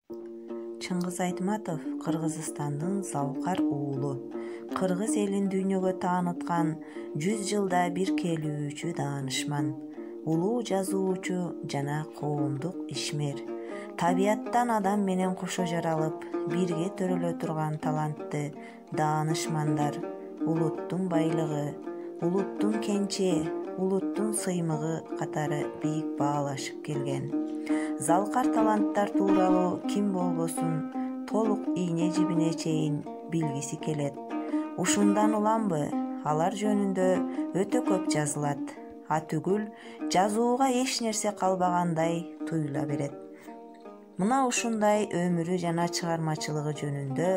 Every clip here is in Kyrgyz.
Чыңгыз Айтматов Кыргызстандын Залкар уулу. Кыргыз элин дүйнөгө тааныткан 100 жылда бир келүүчү даанышман, улуу жазуучу жана коомдук ишмер. Табияттан адам менен кошо жаралып, бирге төрөлө турган талантты даанышмандар улуттун байлыгы, улуттун кенчи, улуттун сыймыгы катары бийик баалашып келген. Залкар таланттар тууралуу ким болбосун толук ийне жибине чейин билгиси келет. Ушундан уламбы, алар жөнүндө өтө көп жазылат. Түгүл, жазууга эч нерсе калбагандай туюла берет. Мына ушундай өмүрү жана чыгармачылыгы жөнүндө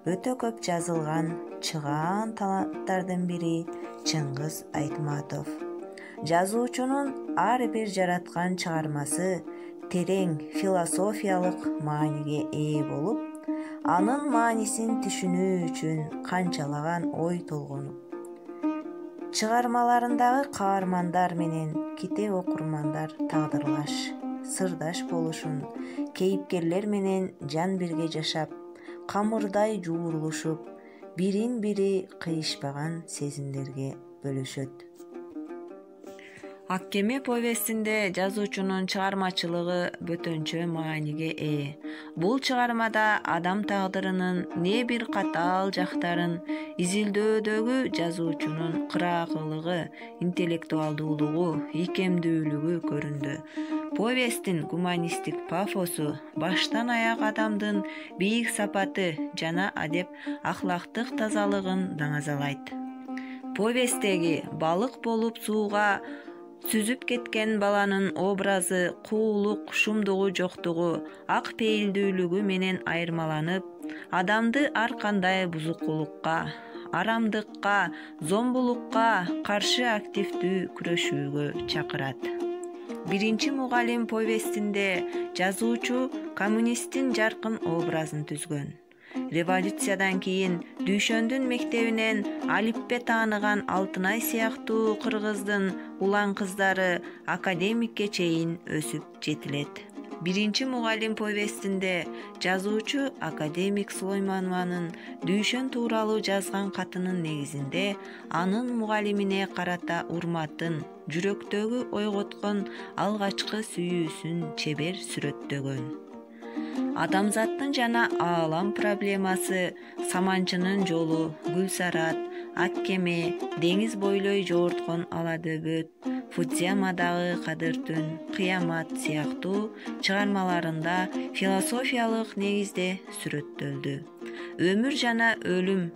өтө көп жазылган чыгаан таланттардын бири Чыңгыз Айтматов. Жазуучунун ар бир жараткан чыгармасы терең философиялык мааниге ээ болуп, анын маанисин түшүнүү үчүн канчалаган ой толгонуп. Чыгармаларындагы каармандар менен китеп окурмандар тагдырлаш, сырдаш болушун, кейипкерлер менен жан бирге жашап, камырдай жуурулушуп, бирин бири кыйышпаган сезимдерге бөлүшөт. Аккеме повестинде жазуучунун чыгармачылыгы бөтөнчө мааниге ээ. Бул чыгармада адам тагдырынын не бир катаал жактарын изилдөөдөгү жазуучунун кыраакылыгы, интеллектуалдуулугу, ийкемдүүлүгү көрүндү. Повесттин гуманисттик пафосу баштан аяк адамдын бийик сапаты жана адеп ахлактык тазалыгын даңазалайт. Повесттеги балык болуп сууга сүзүп кеткен баланын образы куулук, шумдугу жоктугу, ак пейилдүүлүгү менен айырмаланып, адамды ар кандай бузукулукка, арамдыкка, зомбулукка каршы активдүү күрөшүүгө чакырат. Биринчи мугалим повестинде жазуучу коммунисттин жаркын образын түзгөн. Революциядан кийин Дүйшөндүн мектебинен алиппе тааныган Алтынай сыяктуу кыргыздын улан кыздары академикке чейин өсүп жетилет. Биринчи мугалим повестинде жазуучу академик Сулайманованын Дүйшөн тууралуу жазган катынын негизинде анын мугалимине карата урматын, жүрөктөгү ойготкон алгачкы сүйүүсүн чебер сүрөттөгөн. Адамзаттын жана аалам проблемасы, Саманчынын жолу, Гүлсарат, Аккеме, Деңиз бойлой жоорткон ала дөбөт, Фудзиямадагы Кадыр түн, Кыямат сыяктуу чыгармаларында философиялык негизде сүрөттөлдү. Өмүр жана өлүм,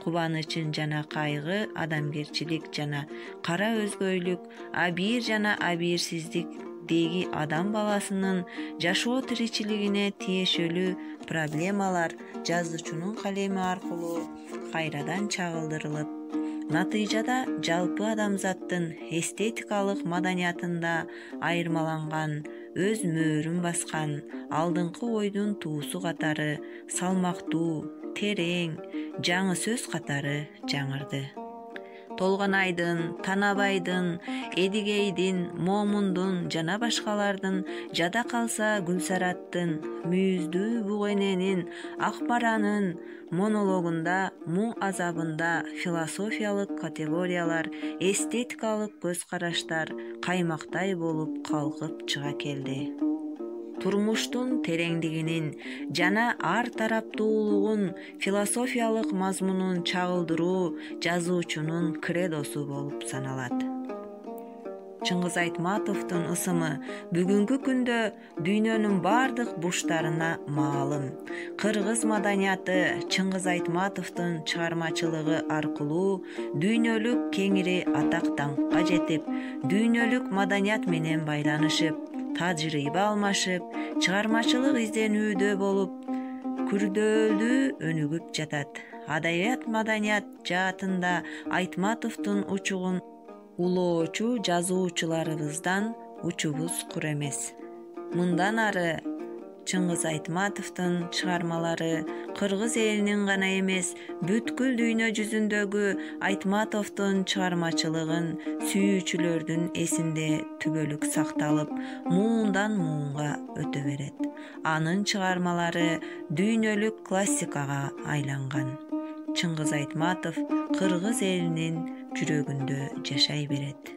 кубанычын жана кайгы, адамгерчилик жана кара өзгөйлүк, абийир жана абийирсиздик деги адам баласынын жашоо тиричилигине тиешелүү проблемалар жазуучунун калеми аркылуу кайрадан чагылдырылып, натыйжада жалпы адамзаттын эстетикалык маданиятында айырмаланган, өз мөөрүн баскан алдыңкы ойдун туусу катары салмактуу, терең, жаңы сөз катары жаңырды. Толгонайдын, Танабайдын, Эдигейдин, Момундун жана башкалардын, жада калса Гүлсараттын, Мүйүздүү Бугененин, Акбаранын монологунда, муң азабында философиялык категориялар, эстетикалык көз караштар каймактай болуп калкып чыга келди. Турмуштун тереңдигинин жана ар тараптуулугун, философиялык мазмунун чагылдыруу жазуучунун кредосу болуп саналат. Чыңгыз Айтматовдун ысымы бүгүнкү күндө дүйнөнүн бардык бурчтарына маалым. Кыргыз маданияты Чыңгыз Айтматовдун чыгармачылыгы аркылуу дүйнөлүк кеңири атак даңкка жетип, дүйнөлүк маданият менен байланышып, тажрыйба алмашып, чыгармачылык изденүүдө болуп, күрдөөлдүү өнүгүп жатат. Адабият маданият жаатында Айтматовдун учугун улоочу жазуучуларыбыздан учубуз кур эмес. Мындан ары Чыңгыз Айтматовдун чыгармалары кыргыз элинин гана эмес, бүткүл дүйнө жүзүндөгү Айтматовдун чыгармачылыгын сүйүүчүлөрдүн эсинде түбөлүк сакталып, муундан муунга өтө берет. Анын чыгармалары дүйнөлүк классикага айланган. Чыңгыз Айтматов кыргыз элинин жүрөгүндө жашай берет.